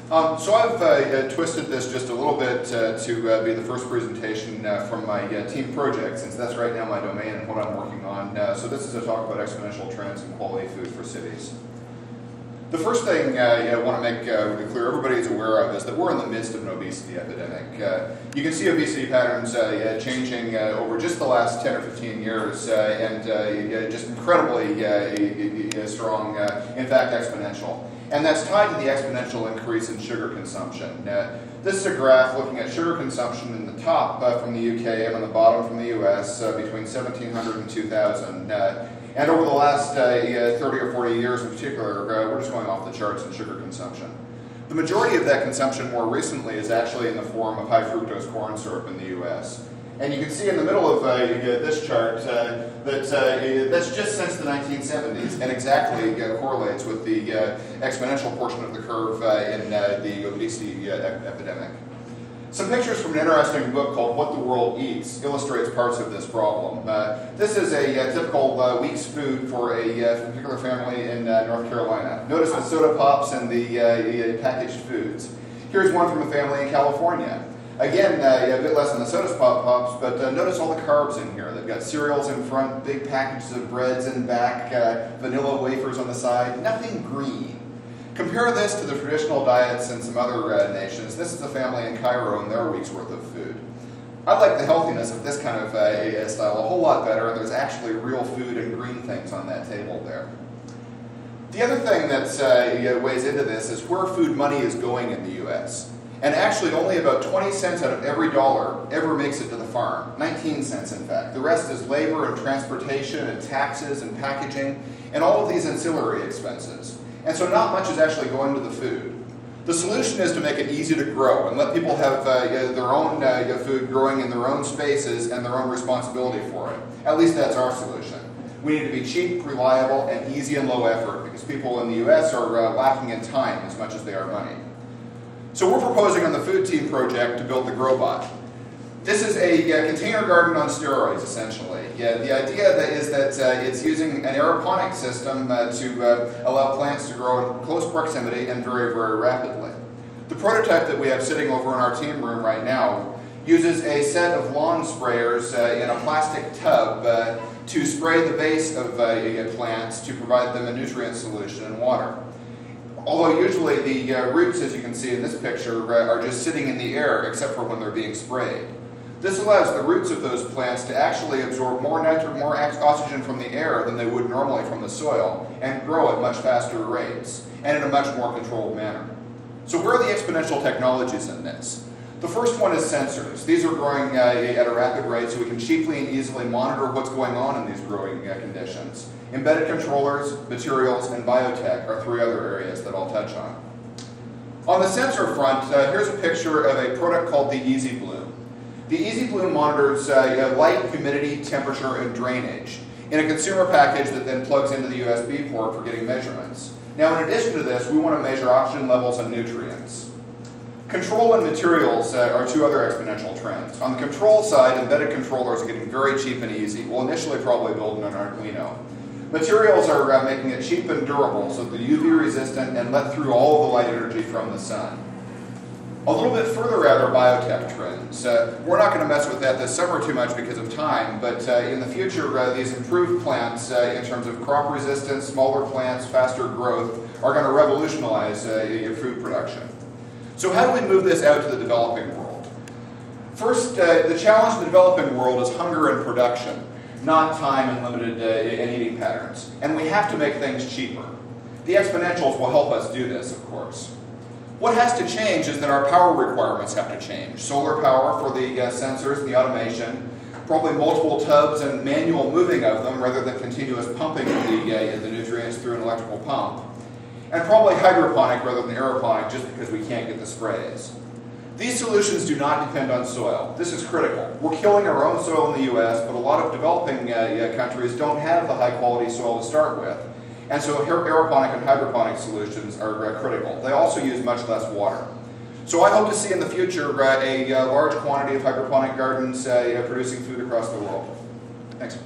So I've twisted this just a little bit to be the first presentation from my team project, since that's right now my domain and what I'm working on. So this is a talk about exponential trends in quality food for cities. The first thing I want to make really clear, everybody is aware of, is that we're in the midst of an obesity epidemic. You can see obesity patterns changing over just the last 10 or 15 years, and just incredibly strong, in fact exponential. And that's tied to the exponential increase in sugar consumption. This is a graph looking at sugar consumption in the top from the UK and on the bottom from the US between 1700 and 2000. And over the last 30 or 40 years in particular, we're just going off the charts in sugar consumption. The majority of that consumption more recently is actually in the form of high fructose corn syrup in the US. And you can see in the middle of this chart that's just since the 1970s and exactly correlates with the exponential portion of the curve in the obesity epidemic. Some pictures from an interesting book called What the World Eats illustrates parts of this problem. This is a typical week's food for a particular family in North Carolina. Notice the soda pops and the packaged foods. Here's one from a family in California. Again, a bit less than the soda pops, but notice all the carbs in here. They've got cereals in front, big packages of breads in back, vanilla wafers on the side, nothing green. Compare this to the traditional diets in some other nations. This is a family in Cairo and their week's worth of food. I like the healthiness of this kind of style a whole lot better, and there's actually real food and green things on that table there. The other thing that weighs into this is where food money is going in the US. And actually only about 20 cents out of every dollar ever makes it to the farm. 19 cents in fact. The rest is labor and transportation and taxes and packaging and all of these ancillary expenses. And so not much is actually going to the food. The solution is to make it easy to grow and let people have their own food growing in their own spaces and their own responsibility for it. At least that's our solution. We need to be cheap, reliable, and easy and low effort because people in the US are lacking in time as much as they are money. So we're proposing on the Food Team project to build the GrowBot. This is a container garden on steroids, essentially. The idea is that it's using an aeroponic system to allow plants to grow in close proximity and very, very rapidly. The prototype that we have sitting over in our team room right now uses a set of lawn sprayers in a plastic tub to spray the base of plants to provide them a nutrient solution and water. Although usually the roots, as you can see in this picture, are just sitting in the air except for when they're being sprayed. This allows the roots of those plants to actually absorb more nitrogen, more oxygen from the air than they would normally from the soil and grow at much faster rates and in a much more controlled manner. So where are the exponential technologies in this? The first one is sensors. These are growing at a rapid rate so we can cheaply and easily monitor what's going on in these growing conditions. Embedded controllers, materials, and biotech are three other areas that I'll touch on. On the sensor front, here's a picture of a product called the Easy Bloom. The Easy Bloom monitors light, humidity, temperature, and drainage in a consumer package that then plugs into the USB port for getting measurements. Now, in addition to this, we want to measure oxygen levels and nutrients. Control and materials are two other exponential trends. On the control side, embedded controllers are getting very cheap and easy. We'll initially probably build an Arduino. Materials are making it cheap and durable, so the UV resistant and let through all of the light energy from the sun. A little bit further out are biotech trends. We're not going to mess with that this summer too much because of time, but in the future these improved plants in terms of crop resistance, smaller plants, faster growth are going to revolutionize your food production. So how do we move this out to the developing world? First, the challenge in the developing world is hunger and production, not time and limited eating patterns. And we have to make things cheaper. The exponentials will help us do this, of course. What has to change is that our power requirements have to change. Solar power for the sensors, the automation, probably multiple tubs and manual moving of them rather than continuous pumping of the nutrients through an electrical pump. And probably hydroponic rather than aeroponic just because we can't get the sprays. These solutions do not depend on soil. This is critical. We're killing our own soil in the US, but a lot of developing countries don't have the high quality soil to start with. And so aeroponic and hydroponic solutions are critical. They also use much less water. So I hope to see in the future a large quantity of hydroponic gardens producing food across the world. Thanks.